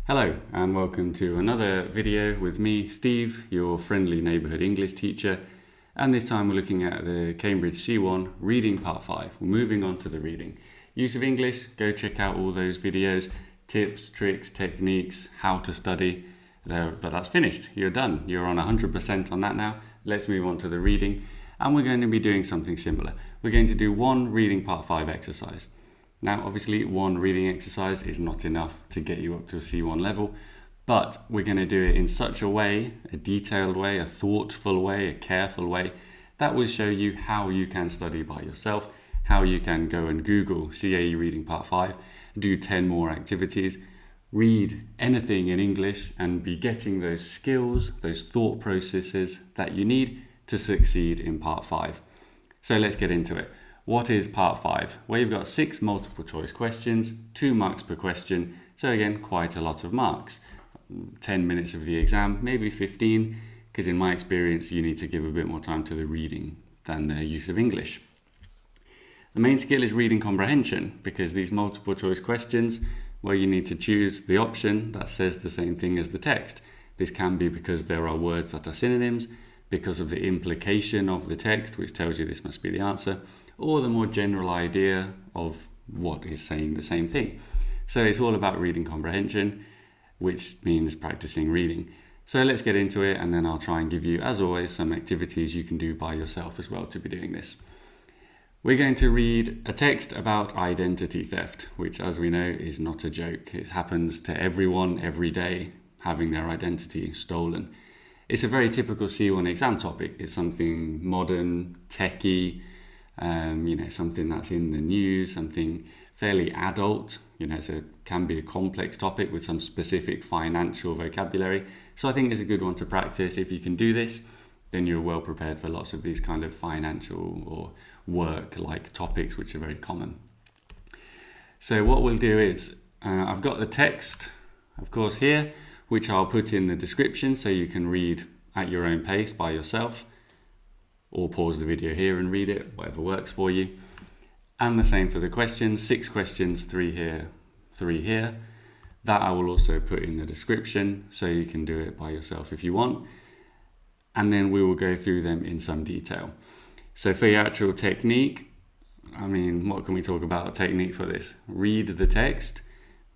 Hello and welcome to another video with me, Steve, your friendly neighbourhood English teacher, and this time we're looking at the Cambridge CAE Reading Part 5. We're moving on to the reading. Use of English, go check out all those videos, tips, tricks, techniques, how to study, but that's finished, you're done, you're on 100% on that now. Let's move on to the reading, and we're going to be doing something similar. We're going to do one Reading Part 5 exercise. Now, obviously, one reading exercise is not enough to get you up to a C1 level, but we're going to do it in such a way, a detailed way, a thoughtful way, a careful way, that will show you how you can study by yourself, how you can go and Google CAE Reading Part 5, do 10 more activities, read anything in English and be getting those skills, those thought processes that you need to succeed in Part 5. So let's get into it. What is Part 5? Well, you've got 6 multiple choice questions, 2 marks per question. So again, quite a lot of marks. 10 minutes of the exam, maybe 15, because in my experience, you need to give a bit more time to the reading than the use of English. The main skill is reading comprehension, because these multiple choice questions, well, you need to choose the option that says the same thing as the text. This can be because there are words that are synonyms, because of the implication of the text, which tells you this must be the answer, or the more general idea of what is saying the same thing. So it's all about reading comprehension, which means practicing reading. So let's get into it, and then I'll try and give you, as always, some activities you can do by yourself as well to be doing this. We're going to read a text about identity theft, which, as we know, is not a joke. It happens to everyone every day, having their identity stolen. It's a very typical C1 exam topic. It's something modern, techie, something that's in the news, something fairly adult. So it can be a complex topic with some specific financial vocabulary. So I think it's a good one to practice. If you can do this, then you're well prepared for lots of these kind of financial or work-like topics, which are very common. So what we'll do is, I've got the text, of course, here, which I'll put in the description so you can read at your own pace by yourself, or pause the video here and read it, whatever works for you. And the same for the questions, 6 questions, 3 here, 3 here. That I will also put in the description so you can do it by yourself if you want. And then we will go through them in some detail. So for your actual technique, what can we talk about technique for this? Read the text,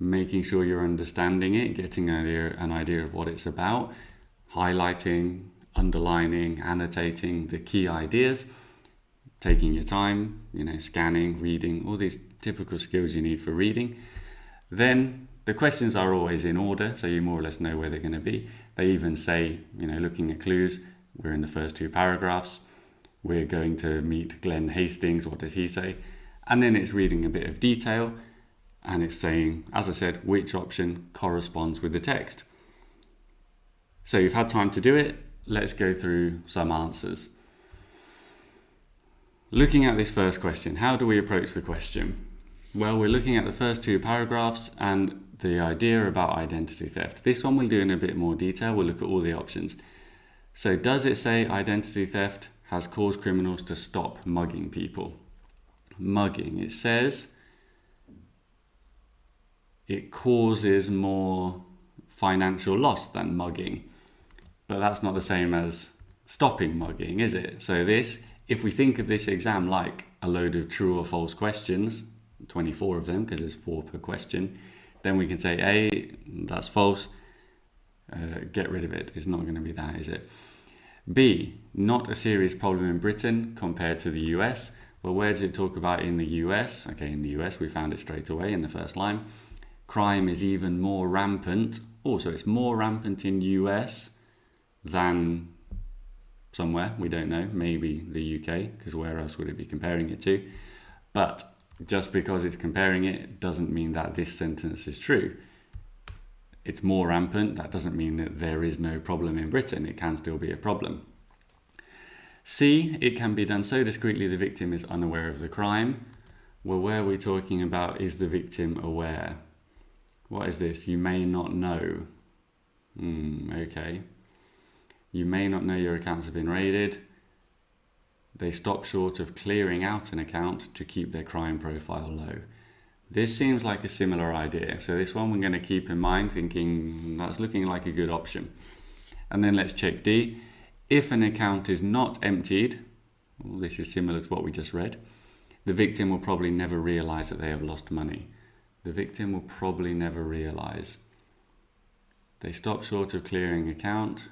making sure you're understanding it, getting an idea of what it's about, highlighting, underlining, annotating the key ideas, taking your time, scanning, reading, all these typical skills you need for reading. Then the questions are always in order, so you more or less know where they're going to be. They even say, looking at clues, we're in the first 2 paragraphs. We're going to meet Glenn Hastings. What does he say? And then it's reading a bit of detail, and it's saying, as I said, which option corresponds with the text. So you've had time to do it. Let's go through some answers. Looking at this first question, how do we approach the question? Well, we're looking at the first 2 paragraphs and the idea about identity theft. This one we'll do in a bit more detail. We'll look at all the options. So does it say identity theft has caused criminals to stop mugging people? Mugging, it says it causes more financial loss than mugging. But that's not the same as stopping mugging, is it? So if we think of this exam like a load of true or false questions, 24 of them, because there's 4 per question, then we can say, A, that's false, get rid of it. It's not going to be that, is it? B, not a serious problem in Britain compared to the US. Well, where does it talk about in the US? Okay, in the US, we found it straight away in the first line. Crime is even more rampant. So it's more rampant in US than somewhere, we don't know, maybe the UK, because where else would it be comparing it to? But just because it's comparing it doesn't mean that this sentence is true. It's more rampant, that doesn't mean that there is no problem in Britain. It can still be a problem. C, it can be done so discreetly the victim is unaware of the crime. Well, where are we talking about is the victim aware? What is this? You may not know. Okay. You may not know your accounts have been raided. They stop short of clearing out an account to keep their crime profile low. This seems like a similar idea. So this one we're going to keep in mind, thinking that's looking like a good option. And then let's check D. If an account is not emptied, well, this is similar to what we just read, the victim will probably never realize that they have lost money. The victim will probably never realize. They stop short of clearing account.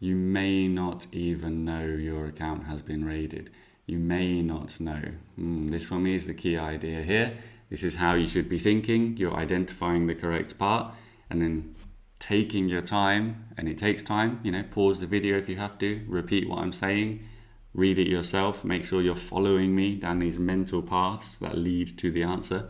You may not even know your account has been raided. You may not know. This for me is the key idea here. This is how you should be thinking. You're identifying the correct part and then taking your time, and it takes time. Pause the video if you have to, repeat what I'm saying, read it yourself, make sure you're following me down these mental paths that lead to the answer.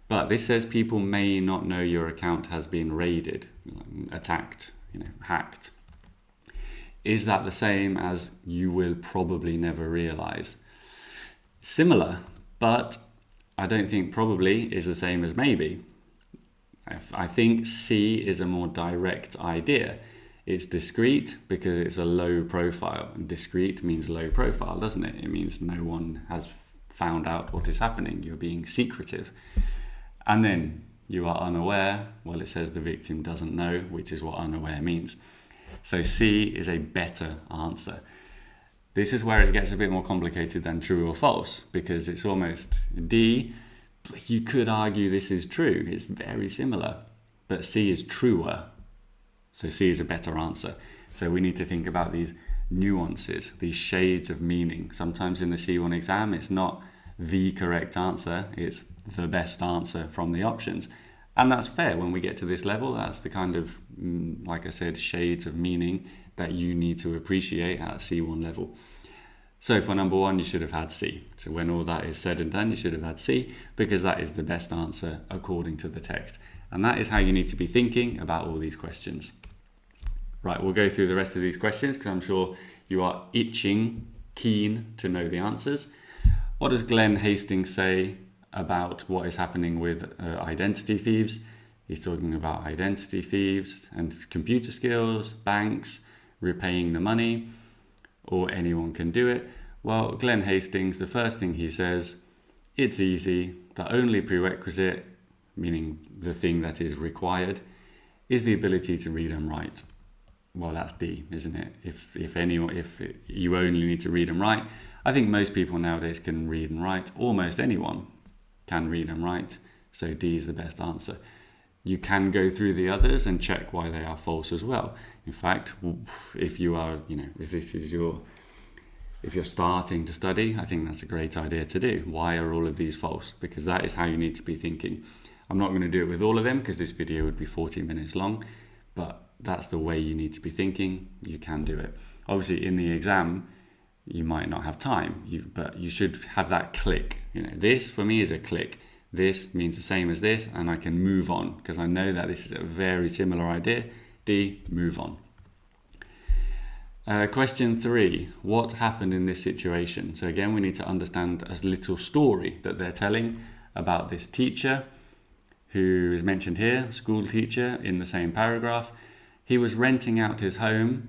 But this says people may not know your account has been raided, attacked, hacked. Is that the same as you will probably never realize? Similar, but I don't think probably is the same as maybe. I think C is a more direct idea. It's discreet because it's a low profile, and discreet means low profile, doesn't it? It means no one has found out what is happening. You're being secretive. And then you are unaware. Well, it says the victim doesn't know, which is what unaware means. So C is a better answer. This is where it gets a bit more complicated than true or false, because it's almost D. You could argue this is true. It's very similar, but C is truer. So C is a better answer. So we need to think about these nuances, these shades of meaning. Sometimes in the C1 exam, it's not the correct answer. It's the best answer from the options. And that's fair. When we get to this level, that's the kind of, like I said, shades of meaning that you need to appreciate at C1 level. So for number 1, you should have had C. So when all that is said and done, you should have had C, because that is the best answer according to the text. And that is how you need to be thinking about all these questions. Right, we'll go through the rest of these questions because I'm sure you are keen to know the answers. What does Glenn Hastings say about what is happening with identity thieves? He's talking about identity thieves and computer skills, banks, repaying the money, or anyone can do it. Well, Glenn Hastings, the first thing he says, it's easy. The only prerequisite, meaning the thing that is required, is the ability to read and write. Well, that's D, isn't it? If you only need to read and write, I think most people nowadays can read and write. Almost anyone can read and write. So D is the best answer. You can go through the others and check why they are false as well. In fact, if you are, if you're starting to study, I think that's a great idea to do. Why are all of these false? Because that is how you need to be thinking. I'm not going to do it with all of them because this video would be 40 minutes long, but that's the way you need to be thinking. You can do it. Obviously, in the exam, you might not have time, but you should have that click. This for me is a click. This means the same as this, and I can move on because I know that this is a very similar idea. D, move on. Question 3, what happened in this situation? So again, we need to understand a little story that they're telling about this teacher who is mentioned here, school teacher, in the same paragraph. He was renting out his home,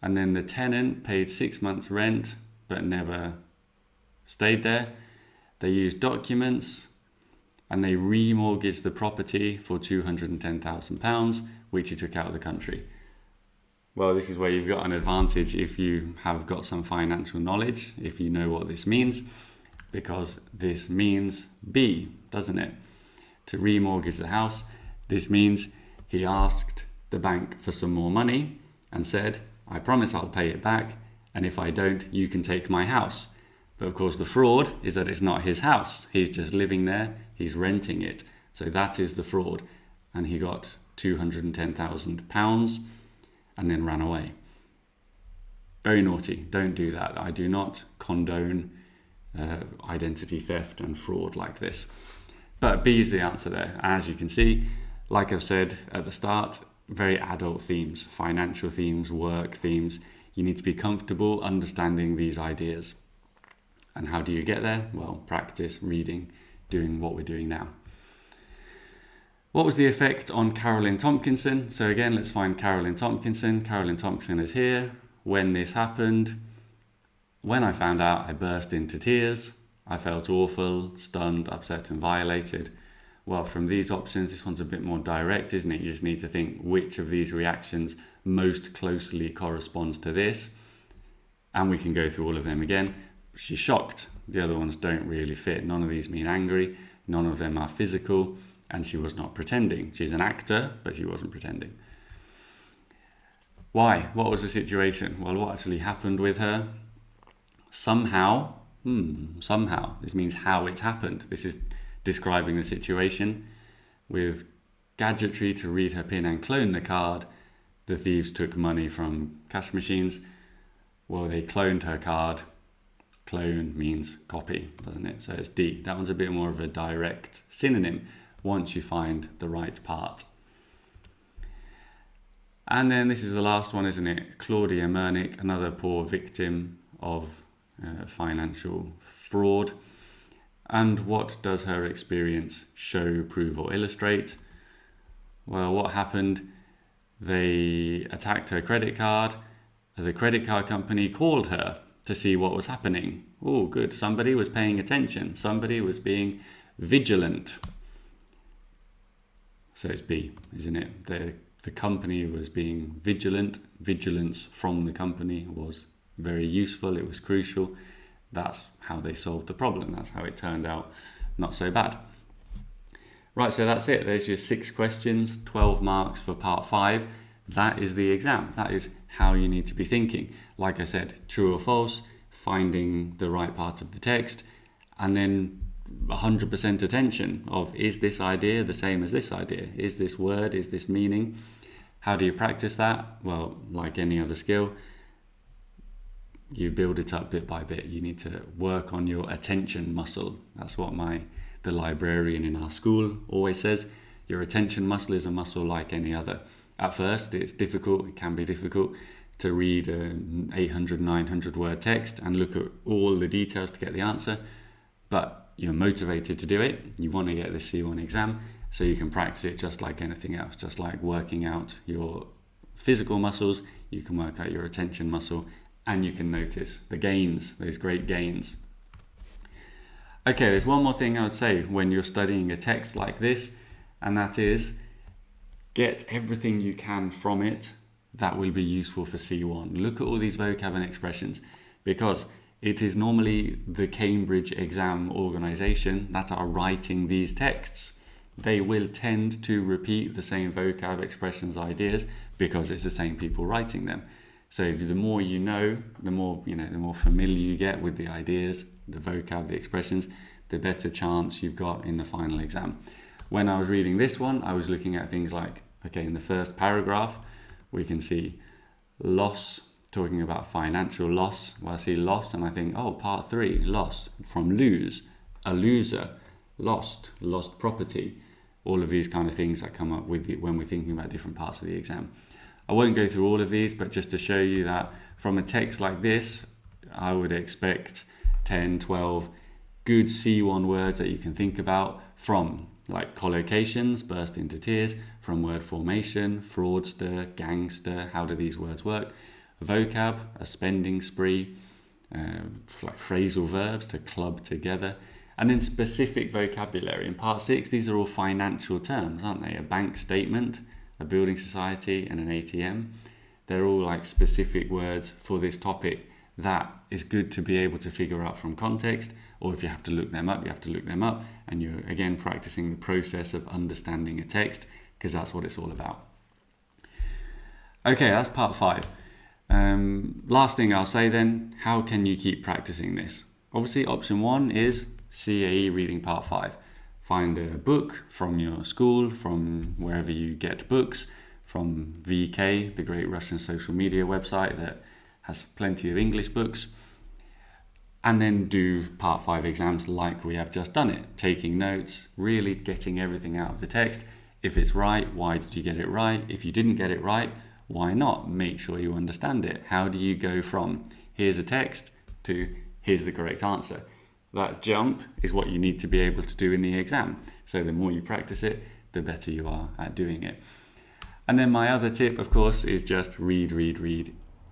and then the tenant paid 6 months rent but never stayed there. They used documents and they remortgaged the property for £210,000, which he took out of the country. Well, this is where you've got an advantage if you have got some financial knowledge, if you know what this means, because this means B, doesn't it? To remortgage the house. This means he asked the bank for some more money and said, I promise I'll pay it back, and if I don't, you can take my house. But of course the fraud is that it's not his house. He's just living there, he's renting it. So that is the fraud. And he got £210,000 and then ran away. Very naughty, don't do that. I do not condone identity theft and fraud like this. But B is the answer there. As you can see, like I've said at the start, very adult themes, financial themes, work themes. You need to be comfortable understanding these ideas. And how do you get there? Well, practice, reading, doing what we're doing now. What was the effect on Carolyn Tompkinson? So again, let's find Carolyn Tompkinson. Carolyn Tompkinson is here. When this happened, when I found out, I burst into tears. I felt awful, stunned, upset and violated. Well, from these options, this one's a bit more direct, isn't it? You just need to think which of these reactions most closely corresponds to this. And we can go through all of them again. She's shocked. The other ones don't really fit. None of these mean angry. None of them are physical. And she was not pretending. She's an actor, but she wasn't pretending. Why? What was the situation? Well, what actually happened with her? Somehow, this means how it happened. This is describing the situation. With gadgetry to read her PIN and clone the card, the thieves took money from cash machines. Well, they cloned her card. Clone means copy, doesn't it? So it's D. That one's a bit more of a direct synonym once you find the right part. And then this is the last one, isn't it? Claudia Mernick, another poor victim of financial fraud. And what does her experience show, prove or illustrate? Well, what happened? They attacked her credit card. The credit card company called her to see what was happening. Oh, good. Somebody was paying attention. Somebody was being vigilant. So it's B, isn't it? The company was being vigilant. Vigilance from the company was very useful. It was crucial. That's how they solved the problem. That's how it turned out not so bad. Right, so that's it. There's your 6 questions, 12 marks for part 5. That is the exam. That is how you need to be thinking. Like I said, true or false, finding the right part of the text, and then 100% attention of, is this idea the same as this idea? Is this word, is this meaning? How do you practice that? Well, like any other skill, you build it up bit by bit. You need to work on your attention muscle. That's what the librarian in our school always says. Your attention muscle is a muscle like any other. At first, it can be difficult to read an 800, 900 word text and look at all the details to get the answer, but you're motivated to do it. You want to get the C1 exam, so you can practice it just like anything else. Just like working out your physical muscles, you can work out your attention muscle, and you can notice the gains, those great gains. Okay, there's one more thing I would say when you're studying a text like this, and that is get everything you can from it that will be useful for C1. Look at all these vocab and expressions, because it is normally the Cambridge exam organisation that are writing these texts. They will tend to repeat the same vocab, expressions, ideas, because it's the same people writing them. So the more you know, the more familiar you get with the ideas, the vocab, the expressions, the better chance you've got in the final exam. When I was reading this one, I was looking at things like, okay, in the first paragraph, we can see loss, talking about financial loss. Well, I see loss and I think, oh, part 3, loss, from lose, a loser, lost property, all of these kind of things that come up with when we're thinking about different parts of the exam. I won't go through all of these, but just to show you that from a text like this, I would expect 10, 12 good C1 words that you can think about, from like collocations, burst into tears, from word formation, fraudster, gangster, how do these words work, vocab, a spending spree, like phrasal verbs, to club together, and then specific vocabulary. In part 6, these are all financial terms, aren't they? A bank statement, a building society, and an ATM. They're all like specific words for this topic that is good to be able to figure out from context, or if you have to look them up, you have to look them up, and you're again practicing the process of understanding a text, because that's what it's all about. Okay, that's part 5. Last thing I'll say then, how can you keep practicing this? Obviously, option 1 is CAE Reading Part 5. Find a book from your school, from wherever you get books, from VK, the great Russian social media website that has plenty of English books, and then do part 5 exams like we have just done it, taking notes, really getting everything out of the text. If it's right, why did you get it right? If you didn't get it right, why not? Make sure you understand it. How do you go from here's a text to here's the correct answer? That jump is what you need to be able to do in the exam. So the more you practice it, the better you are at doing it. And then my other tip, of course, is just read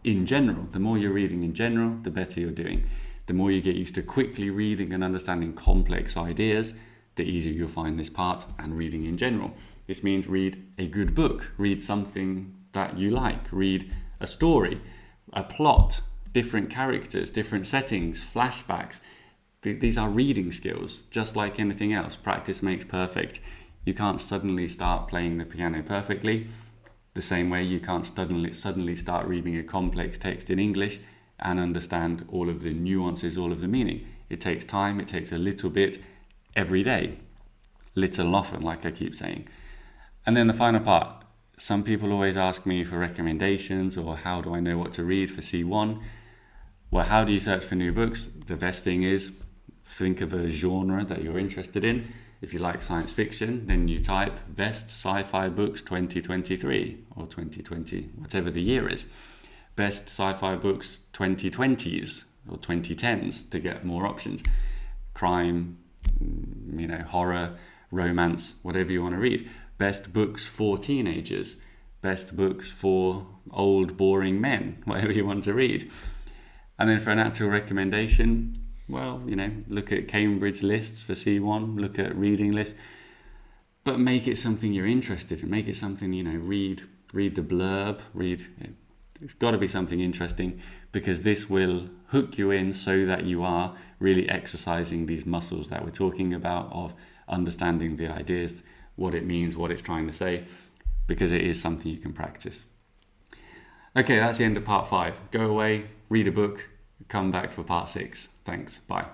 in general. The more you're reading in general, the better you're doing. The more you get used to quickly reading and understanding complex ideas, the easier you'll find this part and reading in general. This means read a good book, read something that you like, read a story, a plot, different characters, different settings, flashbacks. These are reading skills, just like anything else. Practice makes perfect. You can't suddenly start playing the piano perfectly. The same way you can't suddenly start reading a complex text in English and understand all of the nuances, all of the meaning. It takes time, it takes a little bit every day. Little often, like I keep saying. And then the final part. Some people always ask me for recommendations or how do I know what to read for C1? Well, how do you search for new books? The best thing is think of a genre that you're interested in. If you like science fiction, then you type best sci-fi books 2023 or 2020, whatever the year is. Best sci-fi books 2020s or 2010s to get more options. Crime, horror, romance, whatever you want to read. Best books for teenagers. Best books for old, boring men, whatever you want to read. And then for an actual recommendation, well, look at Cambridge lists for C1, look at reading lists, but make it something you're interested in. Make it something, read the blurb, it's got to be something interesting, because this will hook you in so that you are really exercising these muscles that we're talking about of understanding the ideas, what it means, what it's trying to say, because it is something you can practice. Okay, that's the end of part 5. Go away, read a book, come back for part 6. Thanks, bye.